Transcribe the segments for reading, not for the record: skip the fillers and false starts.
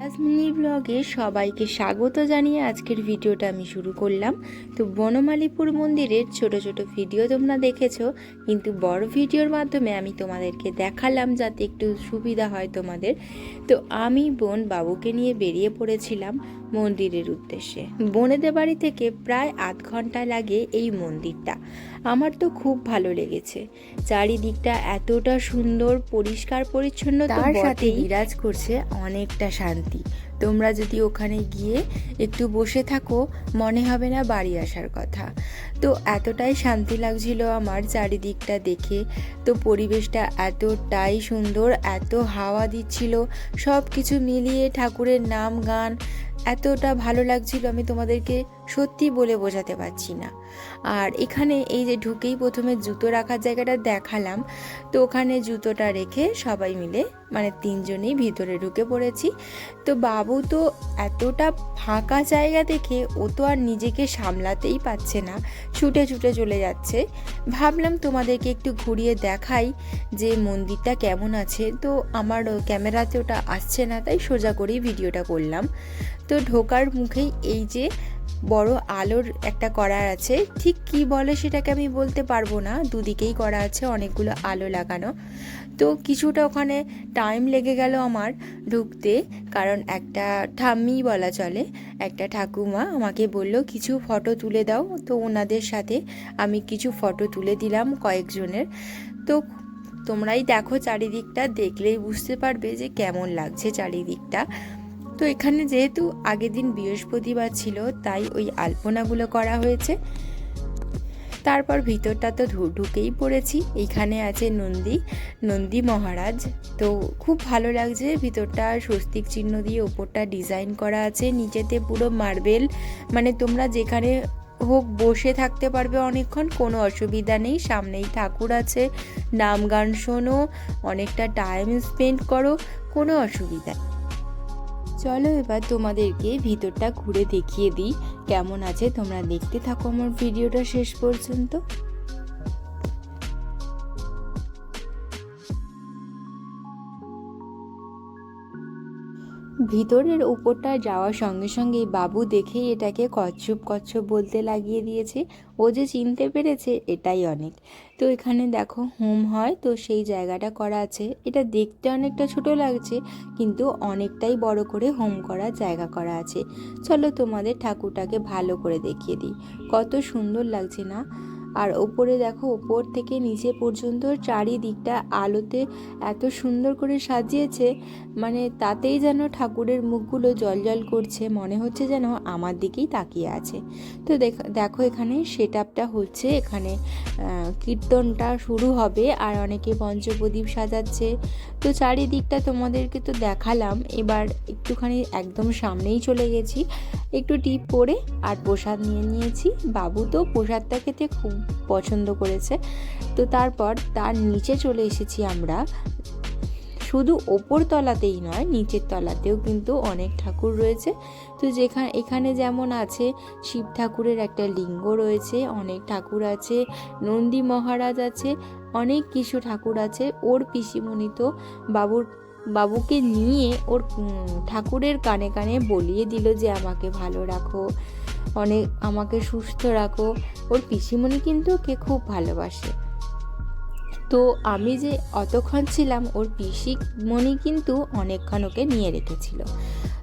রাজমিনি ব্লগে সবাইকে স্বাগত জানিয়ে আজকের ভিডিওটা আমি শুরু করলাম। তো বনমালীপুর মন্দিরের ছোট ছোট ভিডিও তোমরা দেখেছো, কিন্তু বড় ভিডিওর মাধ্যমে আমি তোমাদেরকে দেখালাম যাতে একটু সুবিধা হয় তোমাদের। তো আমি বোন বাবুকে নিয়ে বেরিয়ে পড়েছিলাম মন্দিরের উদ্দেশ্যে। বোনেদের বাড়ি থেকে প্রায় আধ ঘন্টা লাগে এই মন্দিরটা। আমার তো খুব ভালো লেগেছে। চারিদিকটা এতটা সুন্দর, পরিষ্কার পরিচ্ছন্ন, তার সাথে বিরাজ করছে অনেকটা শান্তি। তোমরা যদি ওখানে গিয়ে একটু বসে থাকো, মনে হবে না বাড়ি আসার কথা। তো এতটাই শান্তি লাগছিল আমার চারিদিকটা দেখে। তো পরিবেশটা এতটাই সুন্দর, এত হাওয়া দিচ্ছিল, সব কিছু মিলিয়ে ঠাকুরের নাম গান এতটা ভালো লাগছিল, আমি তোমাদেরকে সত্যি বলে বোঝাতে পারছি না। আর এখানে এই যে ঢুকেই প্রথমে জুতো রাখার জায়গাটা দেখালাম, তো ওখানে জুতোটা রেখে সবাই মিলে মানে তিনজনেই ভিতরে ঢুকে পড়েছি। তো বাবু তো এতটা ফাঁকা জায়গা দেখে ও তো আর নিজেকে সামলাতেই পারছে না, ছুটে ছুটে চলে যাচ্ছে। ভাবলাম তোমাদেরকে একটু ঘুরিয়ে দেখাই যে মন্দিরটা কেমন আছে। তো আমার ক্যামেরাতে ওটা আসছে না, তাই সোজা করেই ভিডিওটা করলাম। তো ঢোকার মুখেই এই যে বড় আলোর একটা করা আছে, ঠিক কি বলে সেটাকে আমি বলতে পারবো না, দুদিকেই করা আছে অনেকগুলো আলো লাগানো। তো কিছুটা ওখানে টাইম লেগে গেল আমার ঢুকতে, কারণ একটা ঠাম্মি বলা চলে, একটা ঠাকুমা আমাকে বলল কিছু ফটো তুলে দাও। তো ওনাদের সাথে আমি কিছু ফটো তুলে দিলাম কয়েকজনের। তো তোমরাই দেখো, চারিদিকটা দেখলেই বুঝতে পারবে যে কেমন লাগছে চারিদিকটা। তো এখানে যেহেতু আগের দিন বৃহস্পতিবার ছিল, তাই ওই আলপনাগুলো করা হয়েছে। তারপর ভিতরটা তো ঢুকেই পড়েছি। এইখানে আছে নন্দী মহারাজ। তো খুব ভালো লাগছে ভিতরটা, স্বস্তিক চিহ্ন দিয়ে ওপরটা ডিজাইন করা আছে, নিচেতে পুরো মার্বেল। মানে তোমরা যেখানে হোক বসে থাকতে পারবে অনেকক্ষণ, কোনো অসুবিধা নেই। সামনেই ঠাকুর আছে, নাম গান শোনো, অনেকটা টাইম স্পেন্ড করো, কোনো অসুবিধা নেই। চলো এবার তোমাদেরকে ভিতরটা ঘুরে দেখিয়ে দিই কেমন আছে। তোমরা দেখতে থাকো আমার ভিডিওটা শেষ পর্যন্ত। ভিতরের উপরটা যাওয়ার সঙ্গে সঙ্গেই বাবু দেখেই এটাকে কচ্ছপ কচ্ছপ বলতে লাগিয়ে দিয়েছে। ও যে চিনতে পেরেছে এটাই অনেক। তো এখানে দেখো হোম হয়, তো সেই জায়গাটা করা আছে। এটা দেখতে অনেকটা ছোট লাগছে, কিন্তু অনেকটাই বড় করে হোম করার জায়গা করা আছে। চলো তোমাদের ঠাকুরটাকে ভালো করে দেখিয়ে দিই, কত সুন্দর লাগছে না। আর ওপরে দেখো, ওপর থেকে নিচে পর্যন্ত চারিদিকটা আলোতে এত সুন্দর করে সাজিয়েছে, মানে তাতেই যেন ঠাকুরের মুখগুলো জলজল করছে, মনে হচ্ছে যেন আমার দিকেই তাকিয়ে আছে। তো দেখো এখানে সেট আপটা হচ্ছে, এখানে কীর্তনটা শুরু হবে আর অনেকে পঞ্চপ্রদীপ সাজাচ্ছে। তো চারিদিকটা তোমাদেরকে তো দেখালাম, এবার একটুখানি একদম সামনেই চলে গেছি, একটু টিপ পরে আর প্রসাদ নিয়ে নিয়েছি। বাবু তো প্রসাদটা খেতে খুব পছন্দ করেছে। তো তারপর তার নিচে চলে এসেছি আমরা। শুধু ওপর তলাতেই নয়, নিচের তলাতেও কিন্তু অনেক ঠাকুর রয়েছে। তো এখানে যেমন আছে শিব ঠাকুরের একটা লিঙ্গ রয়েছে, অনেক ঠাকুর আছে, নন্দী মহারাজ আছে, অনেক কিছু ঠাকুর আছে। ওর পিসিমণি তো বাবুকে নিয়ে ওর ঠাকুরের কানে কানে বলিয়ে দিল যে আমাকে ভালো রাখো, আমাকে সুস্থ রাখো। ওর পিসিমণি কিন্তু ওকে খুব ভালোবাসে। তো আমি যে অতক্ষণ ছিলাম, ওর পিসিমণি কিন্তু অনেকক্ষণ ওকে নিয়ে রেখেছিল।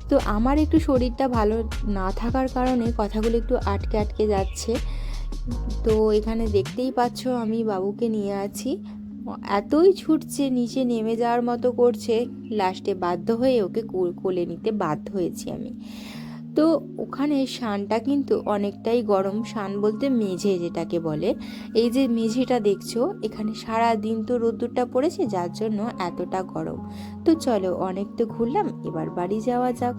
তো আমার একটু শরীরটা ভালো না থাকার কারণে কথাগুলো একটু আটকে আটকে যাচ্ছে। তো এখানে দেখতেই পাচ্ছ আমি বাবুকে নিয়ে আছি, এতই ছুটছে, নিচে নেমে যাওয়ার মতো করছে, লাস্টে বাধ্য হয়ে ওকে কোলে নিতে বাধ্য হয়েছি আমি। তো ওখানে শানটা কিন্তু অনেকটাই গরম, শান বলতে মেঝে যেটাকে বলে। এই যে মেঝেটা দেখছো, এখানে সারা দিন তো রোদ্দুরটা পড়েছে, যার জন্য এতটা গরম। তো চলো অনেক তো ঘুরলাম, এবার বাড়ি যাওয়া যাক।